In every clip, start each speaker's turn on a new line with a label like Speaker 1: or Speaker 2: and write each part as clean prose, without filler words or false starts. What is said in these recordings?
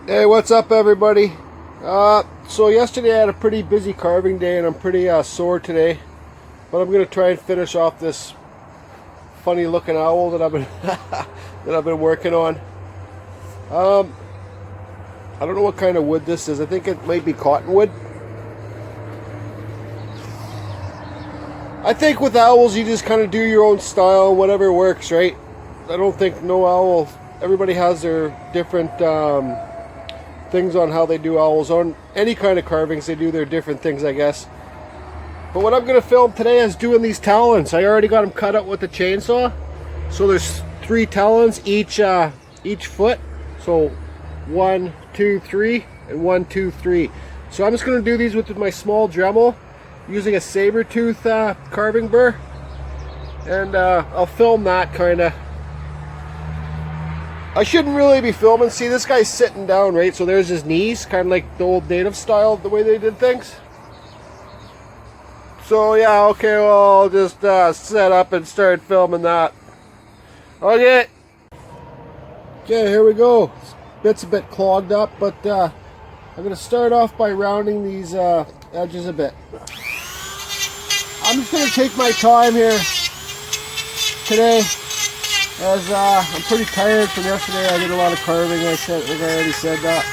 Speaker 1: Hey, what's up everybody? So yesterday I had a pretty busy carving day and I'm pretty sore today, but I'm gonna try and finish off this funny looking owl that I've been that I've been working on. I don't know what kind of wood this is. I think it might be cottonwood. I think with owls you just kind of do your own style, whatever works, right? I don't think no owl. Everybody has their different things on how they do owls. On any kind of carvings they do their different things, I guess. But what I'm going to film today is doing these talons. I already got them cut out with the chainsaw, so there's 3 talons each foot, so 1 2 3 and 1 2 3. So I'm just going to do these with my small dremel using a saburtooth carving burr, and I'll film that kind of. I shouldn't really be filming. See, this guy's sitting down, right? So there's his knees, kind of like the old native style, the way they did things. So yeah, okay, well, I'll just set up and start filming that. Okay. Okay, here we go. Bit's a bit clogged up, but I'm going to start off by rounding these edges a bit. I'm just going to take my time here today, as I'm pretty tired from yesterday. I did a lot of carving. I think I already said that.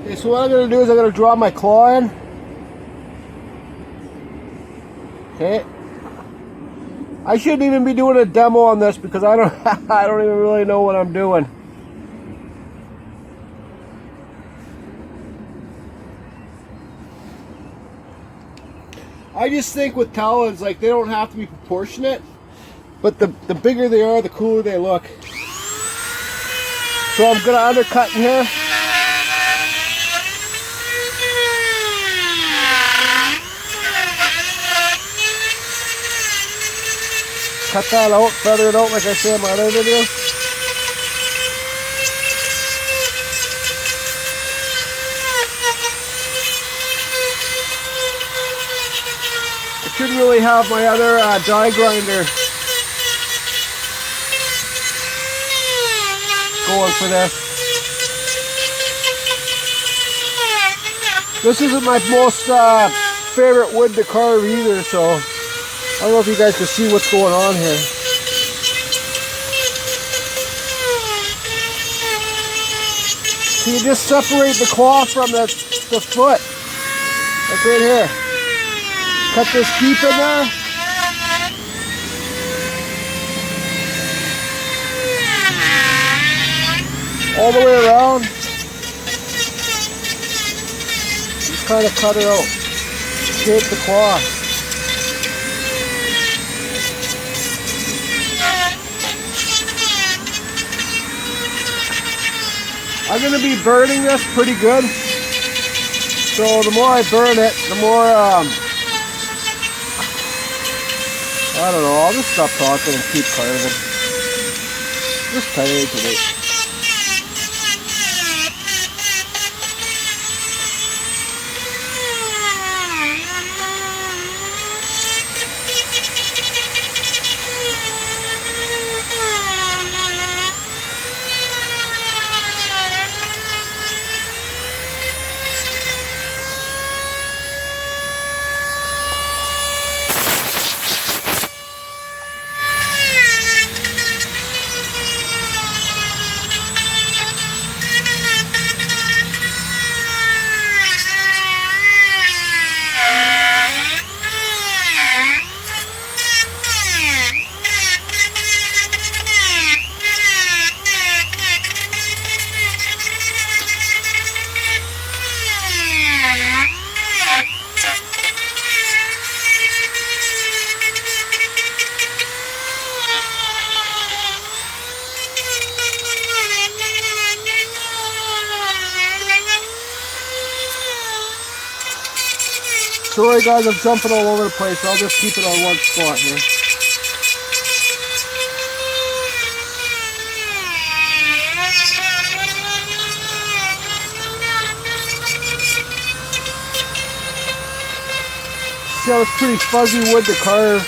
Speaker 1: Okay, so what I'm going to do is I'm going to draw my claw in. Okay. I shouldn't even be doing a demo on this because I don't I don't even really know what I'm doing. I just think with talons, like, they don't have to be proportionate, but the bigger they are, the cooler they look. So I'm going to undercut in here. Cut that out, feather it out like I said in my other video. I shouldn't really have my other die grinder going for this. This isn't my most favorite wood to carve either, so I don't know if you guys can see what's going on here. So you just separate the claw from the foot. That's right here. Cut this deep in there. All the way around. Just kind of cut it out. Shape the claw. I'm going to be burning this pretty good, so the more I burn it, the more, I don't know, I'll just stop talking and keep carving. Just tired today. Sorry guys, I'm jumping all over the place. I'll just keep it on one spot here. See how it's pretty fuzzy wood to carve.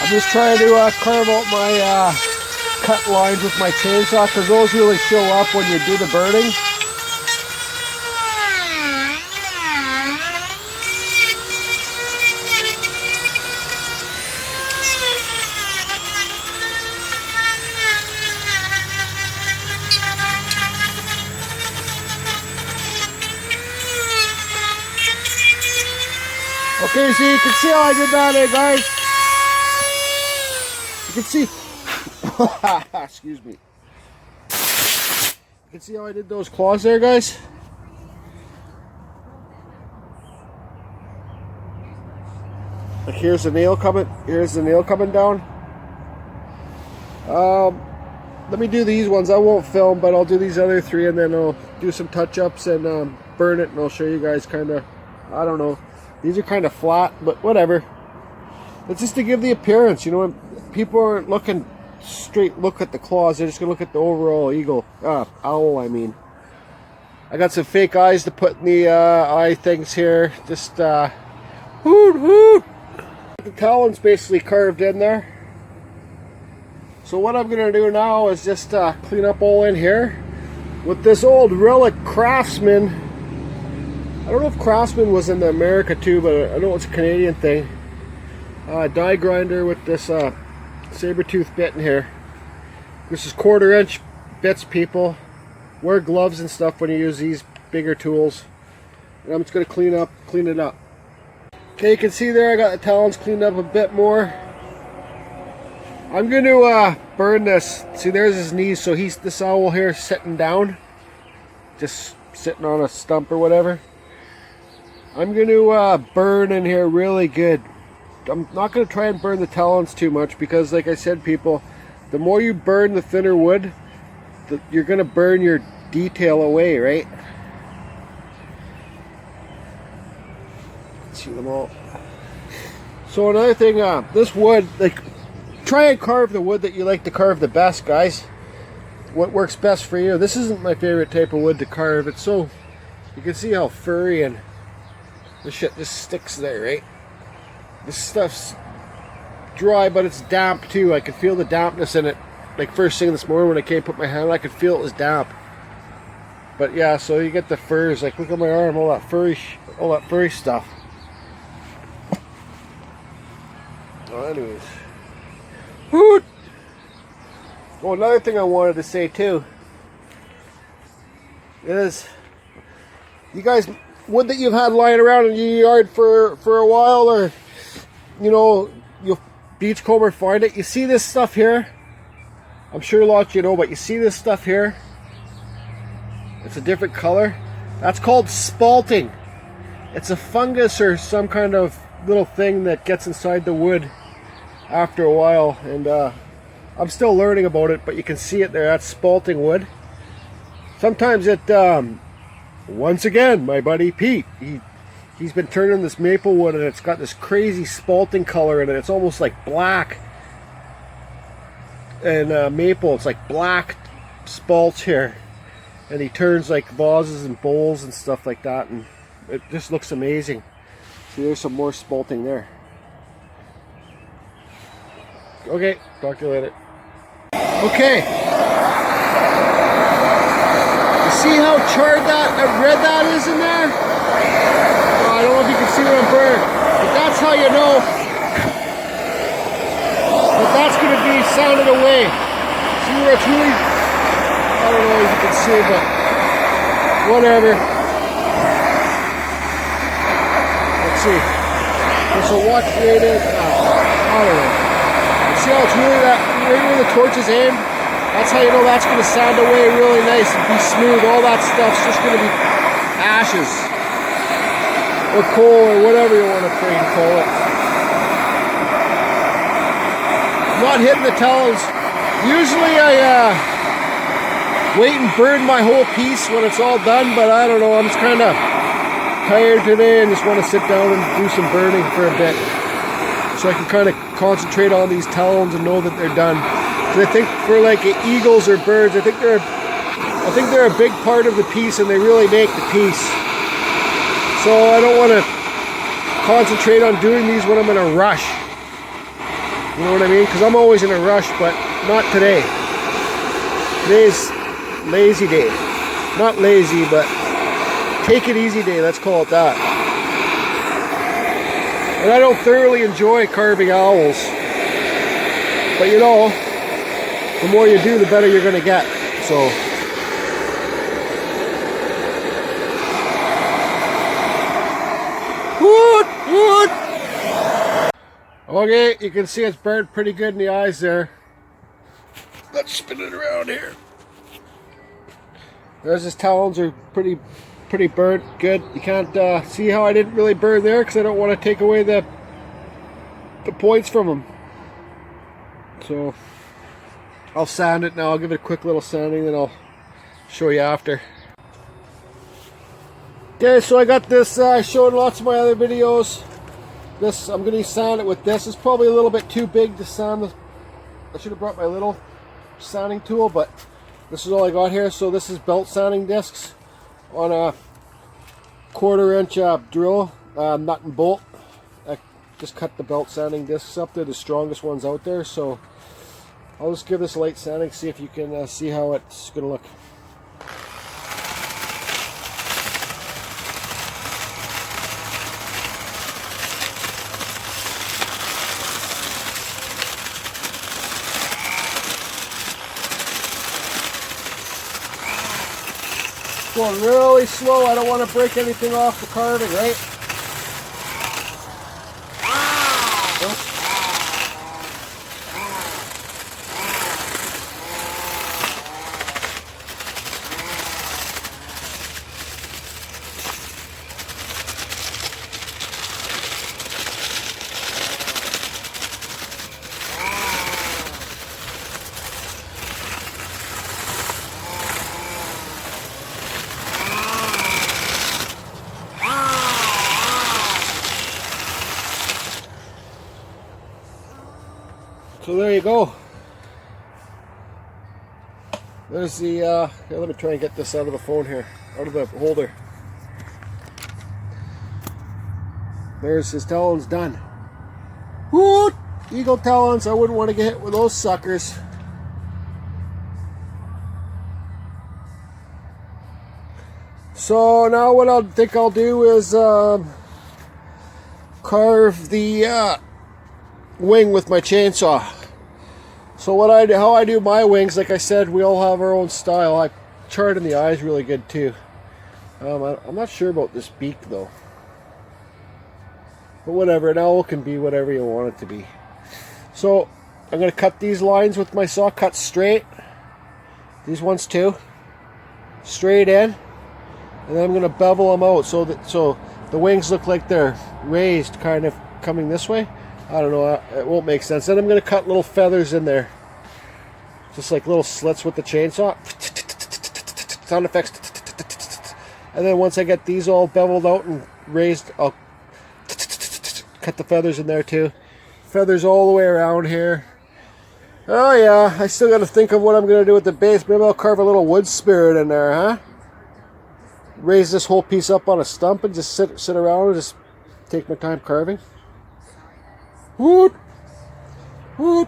Speaker 1: I'm just trying to carve out my cut lines with my chainsaw, because those really show up when you do the burning. Okay, so you can see how I did that there, guys. You can see, excuse me. You can see how I did those claws there, guys. Like here's the nail coming. Here's the nail coming down. Let me do these ones. I won't film, but I'll do these other three, and then I'll do some touch-ups and burn it, and I'll show you guys kind of. I don't know. These are kind of flat, but whatever. It's just to give the appearance, you know. People aren't looking straight look at the claws, they're just gonna look at the overall owl, I mean. I got some fake eyes to put in the eye things here. Just hoot hoot. The talons basically carved in there. So what I'm gonna do now is just clean up all in here with this old relic Craftsman. I don't know if Craftsman was in America too, but I know it's a Canadian thing. Die grinder with this saburtooth bit in here. This is 1/4 inch bits, people. Wear gloves and stuff when you use these bigger tools. And I'm just going to clean it up. Okay, you can see there I got the talons cleaned up a bit more. I'm going to burn this. See, there's his knees, so he's this owl here sitting down, just sitting on a stump or whatever. I'm going to burn in here really good. I'm not going to try and burn the talons too much, because like I said, people, the more you burn the thinner wood, you're going to burn your detail away, right? Let's see them all. So another thing, this wood, like, try and carve the wood that you like to carve the best, guys. What works best for you. This isn't my favorite type of wood to carve. It's so, you can see how furry, and the shit just sticks there, right? This stuff's dry, but it's damp too. I could feel the dampness in it. Like first thing this morning when I came put my hand on, I could feel it was damp. But yeah, so you get the furs. Like look at my arm, all that furry stuff. Oh, anyways. Hoot! Oh, another thing I wanted to say too is, you guys, wood that you've had lying around in your yard for a while, or you know, you'll beachcomb or find it. You see this stuff here? I'm sure a lot of you know, but you see this stuff here? It's a different color. That's called spalting. It's a fungus or some kind of little thing that gets inside the wood after a while, and I'm still learning about it, but you can see it there. That's spalting wood. Sometimes it once again, my buddy Pete. He's been turning this maple wood, and it's got this crazy spalting color in it. It's almost like black. And maple, it's like black spalts here. And he turns like vases and bowls and stuff like that, and it just looks amazing. See, there's some more spalting there. Okay, talk to you later. Okay. You see how charred that red that is in there? I don't know if you can see what I'm burning, but that's how you know that that's going to be sounded away. See where it's really, I don't know if you can see, but whatever. Let's see. So watch right in. I don't know. See how it's really that right where the torch is aimed? That's how you know that's going to sound away really nice and be smooth. All that stuff's just going to be ashes or coal or whatever you want to call it. I'm not hitting the talons. Usually I wait and burn my whole piece when it's all done, but I don't know. I'm just kind of tired today and just want to sit down and do some burning for a bit, so I can kind of concentrate on these talons and know that they're done. Because I think for like eagles or birds, I think they're a big part of the piece, and they really make the piece. So I don't want to concentrate on doing these when I'm in a rush. You know what I mean? Because I'm always in a rush, but not today. Today's lazy day. Not lazy, but take it easy day. Let's call it that. And I don't thoroughly enjoy carving owls, but you know, the more you do, the better you're going to get. So, wood. Okay, you can see it's burnt pretty good in the eyes there. Let's spin it around here. There's his talons are pretty burnt, good. You can't see how I didn't really burn there because I don't want to take away the points from them. So I'll sand it now. I'll give it a quick little sanding, then I'll show you after. Okay, so I got this. I showed lots of my other videos. This I'm going to sand it with this. It's probably a little bit too big to sand. I should have brought my little sanding tool, but this is all I got here. So this is belt sanding discs on a 1/4 inch drill, nut and bolt. I just cut the belt sanding discs up. They're the strongest ones out there, so I'll just give this a light sanding, see if you can see how it's going to look. Going really slow. I don't want to break anything off the carving, right? So there you go. There's the, here, let me try and get this out of the phone here, out of the holder. There's his talons done. Woo! Eagle talons, I wouldn't want to get hit with those suckers. So now what I think I'll do is carve the wing with my chainsaw. So how I do my wings, like I said, we all have our own style. I charred in the eyes really good too. I'm not sure about this beak though. But whatever, an owl can be whatever you want it to be. So I'm going to cut these lines with my saw, cut straight. These ones too. Straight in. And then I'm going to bevel them out so the wings look like they're raised, kind of coming this way. I don't know, it won't make sense. Then I'm going to cut little feathers in there. Just like little slits with the chainsaw. Sound effects. And then once I get these all beveled out and raised, I'll cut the feathers in there too. Feathers all the way around here. Oh yeah, I still got to think of what I'm going to do with the base. Maybe I'll carve a little wood spirit in there, huh? Raise this whole piece up on a stump and just sit around and just take my time carving. Woot! Woot!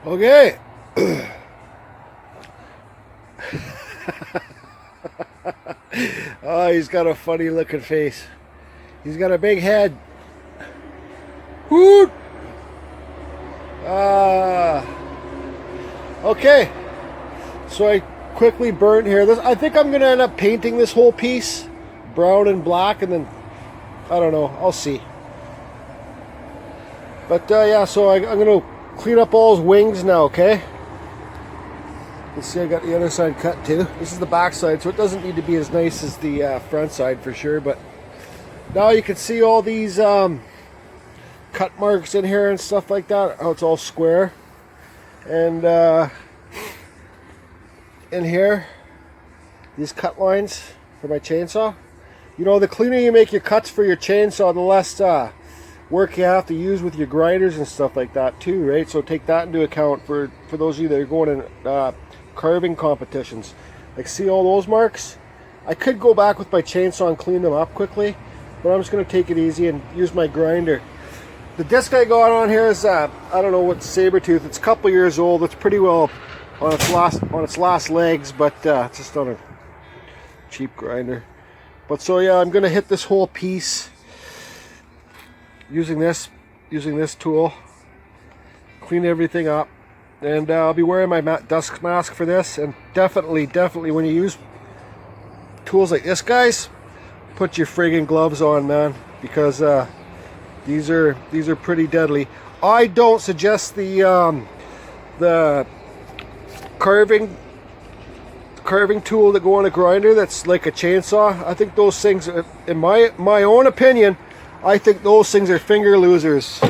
Speaker 1: Okay. Oh, he's got a funny looking face. He's got a big head. Whoop! Okay. So I quickly burnt here. I think I'm going to end up painting this whole piece brown and black, and then I don't know. I'll see. But yeah, so I'm going to clean up all his wings now, okay? You see I got the other side cut too. This is the back side, so it doesn't need to be as nice as the front side for sure, but now you can see all these cut marks in here and stuff like that, how it's all square. And in here, these cut lines for my chainsaw. You know, the cleaner you make your cuts for your chainsaw, the less work you have to use with your grinders and stuff like that too, right? So take that into account for those of you that are going in carving competitions. Like, see all those marks? I could go back with my chainsaw and clean them up quickly, but I'm just going to take it easy and use my grinder. The disc I got on here is I don't know what saburtooth. It's a couple years old. It's pretty well on its last legs, but it's just on a cheap grinder. But so yeah, I'm going to hit this whole piece using this tool, clean everything up, and I'll be wearing my dust mask for this. And definitely when you use tools like this, guys, put your friggin' gloves on, man, because these are pretty deadly. I don't suggest the carving tool that go on a grinder that's like a chainsaw. I think those things, in my own opinion, I think those things are finger losers.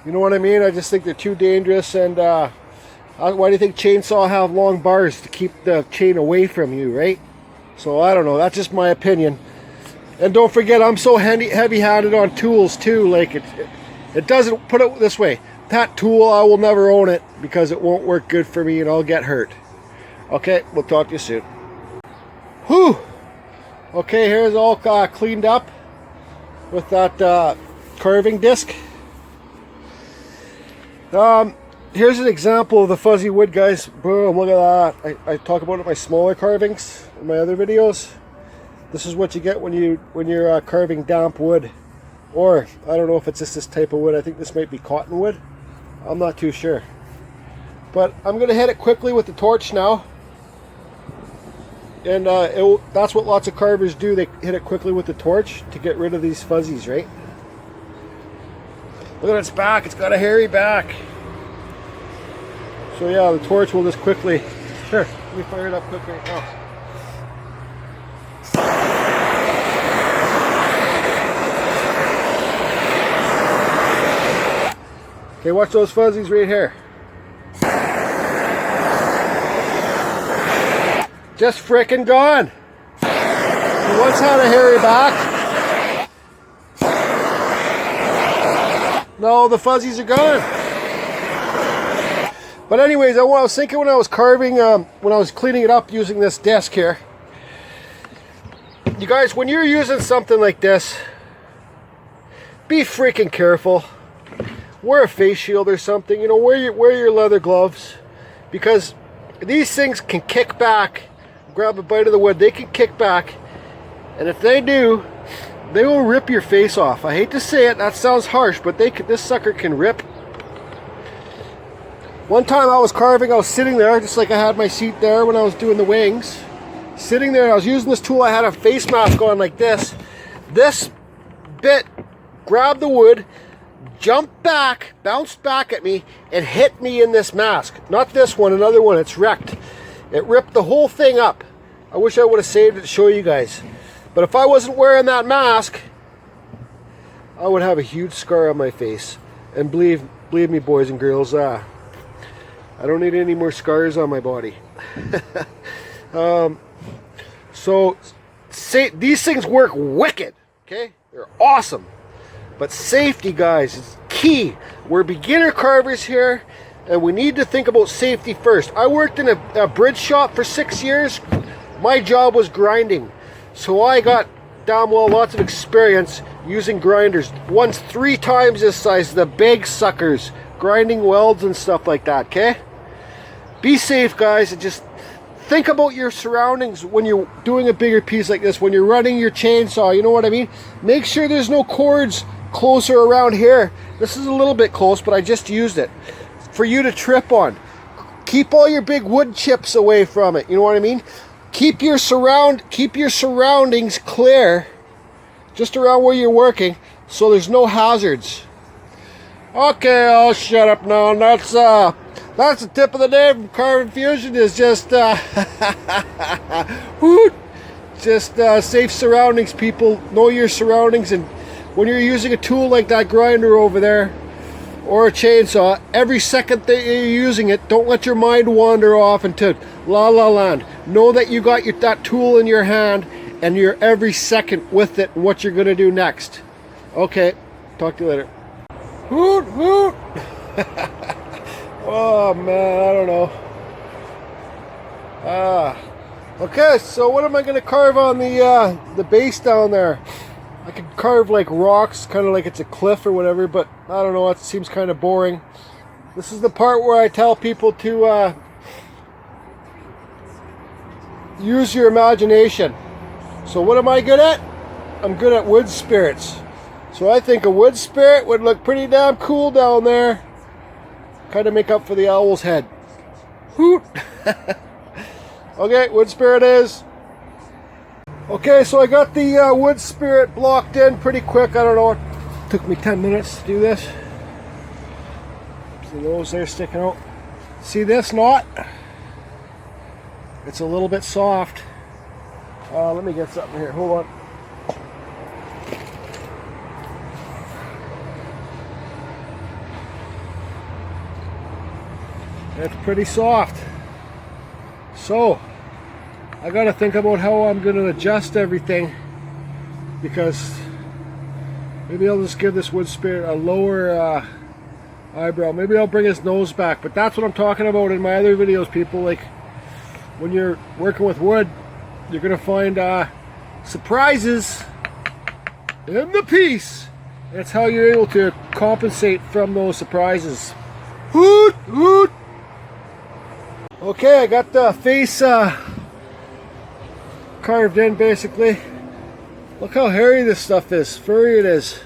Speaker 1: You know what I mean? I just think they're too dangerous. And why do you think chainsaw have long bars? To keep the chain away from you, right? So I don't know. That's just my opinion. And don't forget, I'm so heavy-handed on tools too. Like it doesn't, put it this way, that tool, I will never own it because it won't work good for me and I'll get hurt. Okay, we'll talk to you soon. Whew. Okay, here's all cleaned up with that carving disc. Here's an example of the fuzzy wood, guys. Boom, look at that. I talk about it in my smaller carvings in my other videos. This is what you get when you're carving damp wood. Or, I don't know if it's just this type of wood. I think this might be cottonwood. I'm not too sure. But I'm going to hit it quickly with the torch now. And that's what lots of carvers do. They hit it quickly with the torch to get rid of these fuzzies, right? Look at its back. It's got a hairy back. So yeah, the torch will just quickly... Sure, let me fire it up quick right now. Okay, watch those fuzzies right here. Just frickin' gone. He once had a hairy back. No, the fuzzies are gone. But anyways, I was thinking when I was carving, when I was cleaning it up using this disc here. You guys, when you're using something like this, be freaking careful. Wear a face shield or something. You know, wear your leather gloves, because these things can kick back. Grab a bite of the wood, they can kick back, and if they do, they will rip your face off. I hate to say it, that sounds harsh, but this sucker can rip. One time I was carving, I was sitting there, just like I had my seat there when I was doing the wings. Sitting there, I was using this tool, I had a face mask on like this. This bit grabbed the wood, jumped back, bounced back at me, and hit me in this mask. Not this one, another one. It's wrecked. It ripped the whole thing up. I wish I would have saved it to show you guys. But if I wasn't wearing that mask, I would have a huge scar on my face. And believe me, boys and girls, I don't need any more scars on my body. These things work wicked, okay? They're awesome. But safety, guys, is key. We're beginner carvers here, and we need to think about safety first. I worked in a bridge shop for 6 years. My job was grinding. So I got damn well lots of experience using grinders. One's 3 times this size, the big suckers, grinding welds and stuff like that, okay? Be safe, guys, and just think about your surroundings when you're doing a bigger piece like this, when you're running your chainsaw, you know what I mean? Make sure there's no cords closer around here. This is a little bit close, but I just used it for you to trip on. Keep all your big wood chips away from it, you know what I mean? Keep your surroundings clear just around where you're working so there's no hazards. Okay, I'll shut up now. And that's the tip of the day from Carver Fusion, is just safe surroundings, people. Know your surroundings, and when you're using a tool like that grinder over there or a chainsaw, every second that you're using it, don't let your mind wander off into la la land. Know that you got that tool in your hand and you're every second with it and what you're gonna do next. Okay, talk to you later. Hoot hoot. Oh man, I don't know. Okay, so what am I gonna carve on the base down there? I could carve like rocks, kind of like it's a cliff or whatever, but I don't know, it seems kind of boring. This is the part where I tell people to use your imagination. So what am I good at? I'm good at wood spirits. So I think a wood spirit would look pretty damn cool down there. Kind of make up for the owl's head. Hoot! Okay, wood spirit is. Okay, so I got the wood spirit blocked in pretty quick. I don't know, it took me 10 minutes to do this. The nose there sticking out. See this knot? It's a little bit soft. Let me get something here, hold on. It's pretty soft. So I gotta think about how I'm gonna adjust everything, because maybe I'll just give this wood spirit a lower eyebrow. Maybe I'll bring his nose back, but that's what I'm talking about in my other videos, people. Like, when you're working with wood, you're gonna find surprises in the piece. That's how you're able to compensate from those surprises. Hoot hoot. Okay, I got the face carved in basically. Look how hairy this stuff is, furry it is.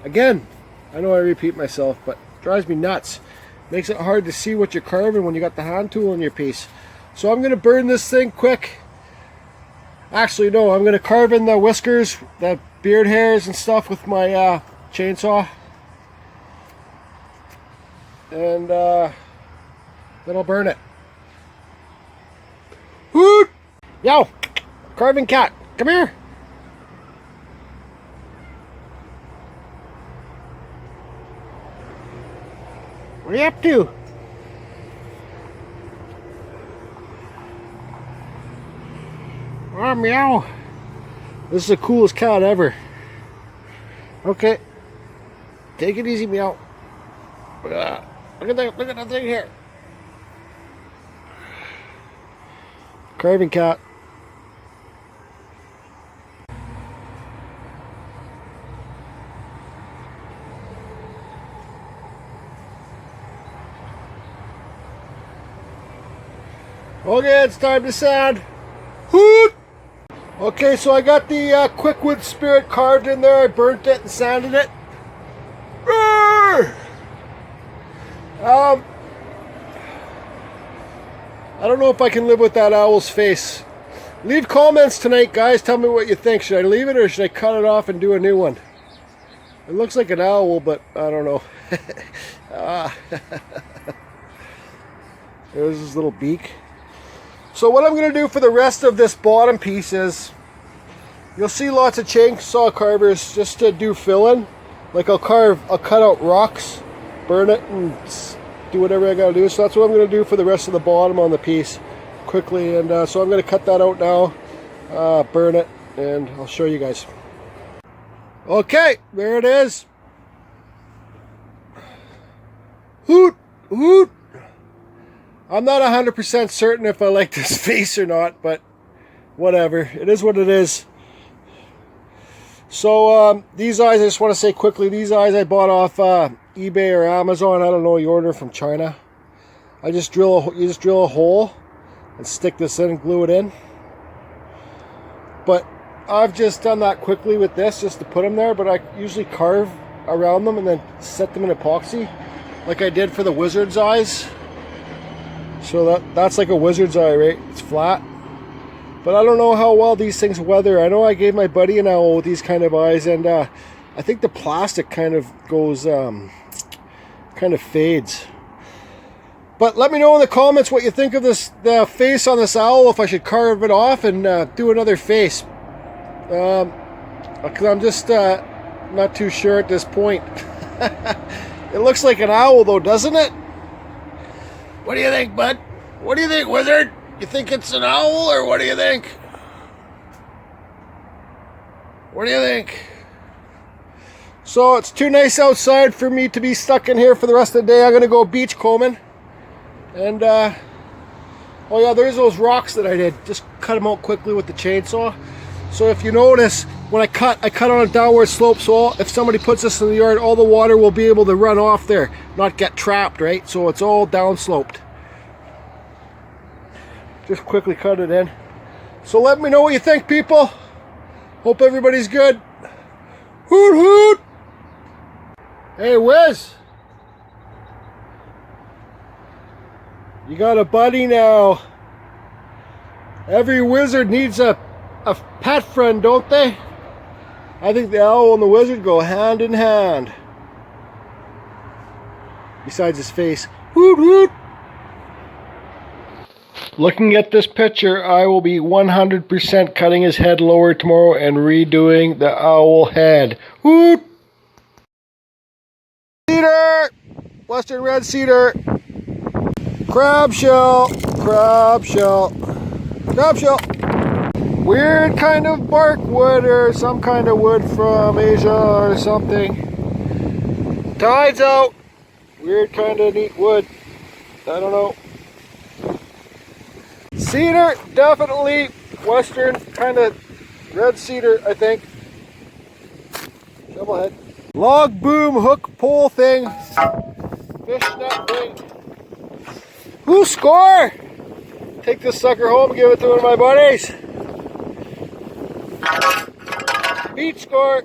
Speaker 1: Again, I know I repeat myself, but it drives me nuts. Makes it hard to see what you're carving when you got the hand tool in your piece. So I'm gonna burn this thing quick. Actually, no, I'm gonna carve in the whiskers, the beard hairs and stuff with my chainsaw. And then I'll burn it. Hoot! Yo! Carving cat, come here! What are you up to? Oh, meow! This is the coolest cat ever. Okay. Take it easy, meow. Look at that thing here. Carving cat. Okay, it's time to sand. Hoot! Okay, so I got the quick wood spirit carved in there. I burnt it and sanded it. I don't know if I can live with that owl's face. Leave comments tonight, guys. Tell me what you think. Should I leave it or should I cut it off and do a new one? It looks like an owl, but I don't know. There's his little beak. So what I'm going to do for the rest of this bottom piece is, you'll see lots of chainsaw carvers just to do fill-in. Like I'll cut out rocks, burn it, and do whatever I gotta do. So that's what I'm gonna do for the rest of the bottom on the piece quickly. And so I'm gonna cut that out now, burn it, and I'll show you guys. Okay, there it is. Hoot, hoot. I'm not 100% certain if I like this face or not, but whatever. It is what it is. So these eyes, I just want to say quickly, these eyes I bought off eBay or Amazon. I don't know, you order from China. You just drill a hole and stick this in and glue it in. But I've just done that quickly with this just to put them there, but I usually carve around them and then set them in epoxy like I did for the wizard's eyes. So that's like a wizard's eye, right? It's flat. But I don't know how well these things weather. I know I gave my buddy an owl with these kind of eyes, and I think the plastic kind of goes, kind of fades. But let me know in the comments what you think of the face on this owl, if I should carve it off and do another face. Because I'm just not too sure at this point. It looks like an owl though, doesn't it? What do you think, bud? What do you think, wizard? You think it's an owl, or what do you think? What do you think? So it's too nice outside for me to be stuck in here for the rest of the day. I'm gonna go beach combing. And oh yeah, there's those rocks that I did. Just cut them out quickly with the chainsaw. So if you notice, when I cut on a downward slope, so if somebody puts this in the yard, all the water will be able to run off there, not get trapped, right? So it's all downsloped. Just quickly cut it in. So let me know what you think, people. Hope everybody's good. Hoot hoot! Hey Wiz! You got a buddy now. Every wizard needs a pet friend, don't they? I think the owl and the wizard go hand in hand. Besides his face. Hoot hoot! Looking at this picture, I will be 100% cutting his head lower tomorrow and redoing the owl head. Hoot! Cedar! Western red cedar. Crab shell. Crab shell. Crab shell. Weird kind of bark wood, or some kind of wood from Asia or something. Tide's out. Weird kind of neat wood. I don't know. Cedar, definitely western kind of red cedar, I think. Shovelhead. Log boom hook pole thing. Fish net thing. Who score? Take this sucker home and give it to one of my buddies. Beach score.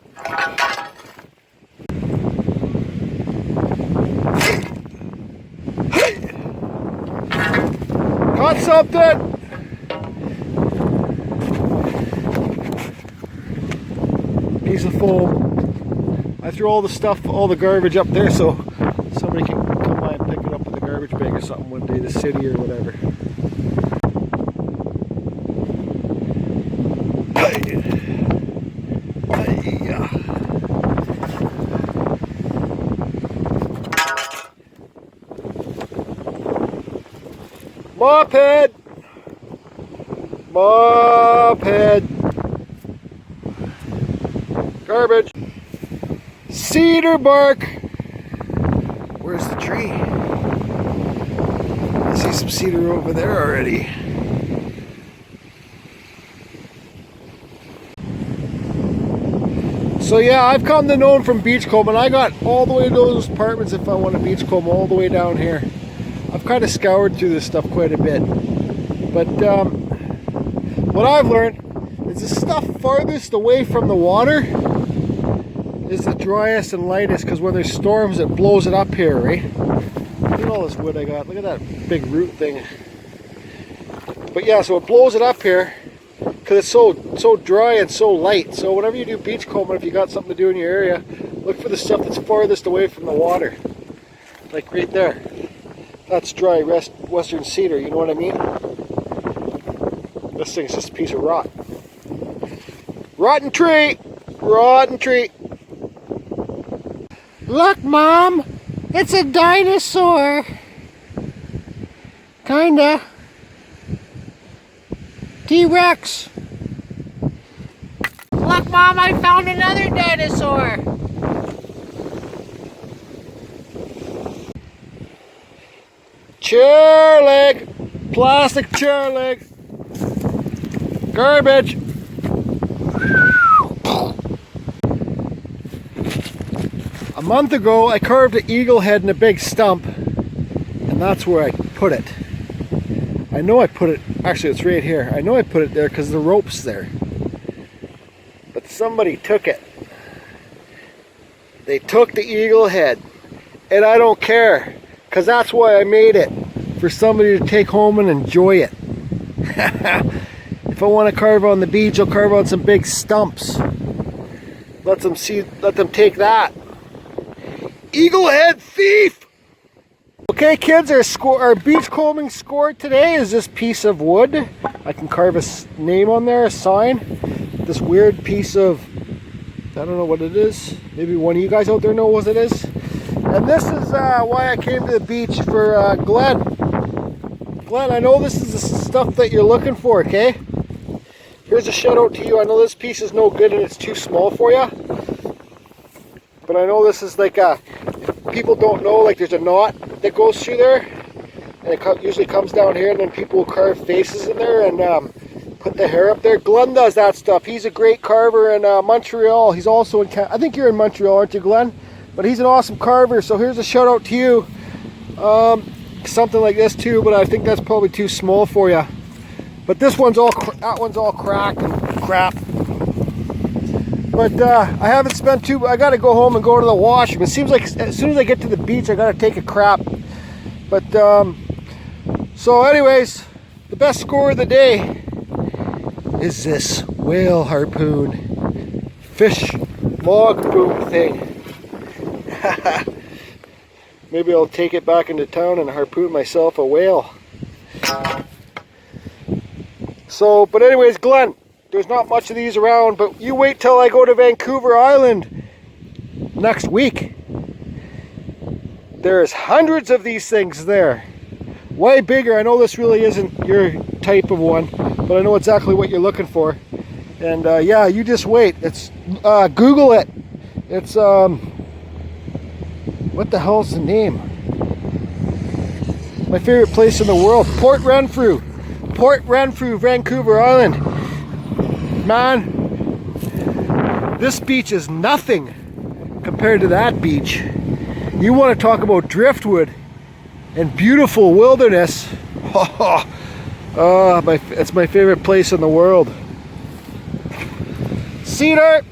Speaker 1: Caught something. Piece of foam. I threw all the stuff, all the garbage up there so somebody can come by and pick it up with a garbage bag or something one day, the city or whatever. Mop head! Mop head! Garbage! Cedar bark! Where's the tree? I see some cedar over there already. So yeah, I've come to know him from Beachcombing. I got all the way to those apartments if I want to beachcomb all the way down here. I've kind of scoured through this stuff quite a bit. But what I've learned is the stuff farthest away from the water is the driest and lightest, because when there's storms it blows it up here, right? Look at all this wood I got. Look at that big root thing. But yeah, so it blows it up here because it's so dry and so light. So whenever you do beachcombing, if you got something to do in your area, Look for the stuff that's farthest away from the water. Like right there. That's dry western cedar, you know what I mean? This thing's just a piece of rot. Rotten tree! Rotten tree!
Speaker 2: Look, Mom! It's a dinosaur! Kinda. T-Rex! Look, Mom, I found another dinosaur!
Speaker 1: Chair leg! Plastic chair leg! Garbage! A month ago, I carved an eagle head in a big stump, and that's where I put it. I know I put it, actually it's right here. I know I put it there because the rope's there. But somebody took it. They took the eagle head, and I don't care, because that's why I made it, for somebody to take home and enjoy it. If I want to carve on the beach, I'll carve on some big stumps. Let them take that. Eagle head thief! Okay kids, our beachcombing score today is this piece of wood. I can carve a name on there, a sign. This weird piece of, I don't know what it is. Maybe one of you guys out there know what it is. And this is why I came to the beach for Glenn. Glenn, I know this is the stuff that you're looking for, okay? Here's a shout out to you. I know this piece is no good and it's too small for you. But I know this is like a, people don't know, like there's a knot that goes through there. And it usually comes down here, and then people will carve faces in there and put the hair up there. Glenn does that stuff. He's a great carver in Montreal. He's also in Canada. I think you're in Montreal, aren't you, Glenn? But he's an awesome carver, so here's a shout out to you. Something like this too, but I think that's probably too small for you. But this one's all, that one's all cracked and crap. But I haven't spent I gotta go home and go to the washroom. It seems like as soon as I get to the beach, I gotta take a crap. But so anyways, the best score of the day is this whale harpoon fish log boom thing. Maybe I'll take it back into town and harpoon myself a whale. So, but anyways, Glenn, there's not much of these around, but you wait till I go to Vancouver Island next week. There's hundreds of these things there. Way bigger. I know this really isn't your type of one, but I know exactly what you're looking for. And yeah, you just wait. It's Google it. It's what the hell's the name? My favorite place in the world, Port Renfrew. Port Renfrew, Vancouver Island. Man, this beach is nothing compared to that beach. You want to talk about driftwood and beautiful wilderness. It's my favorite place in the world. Cedar!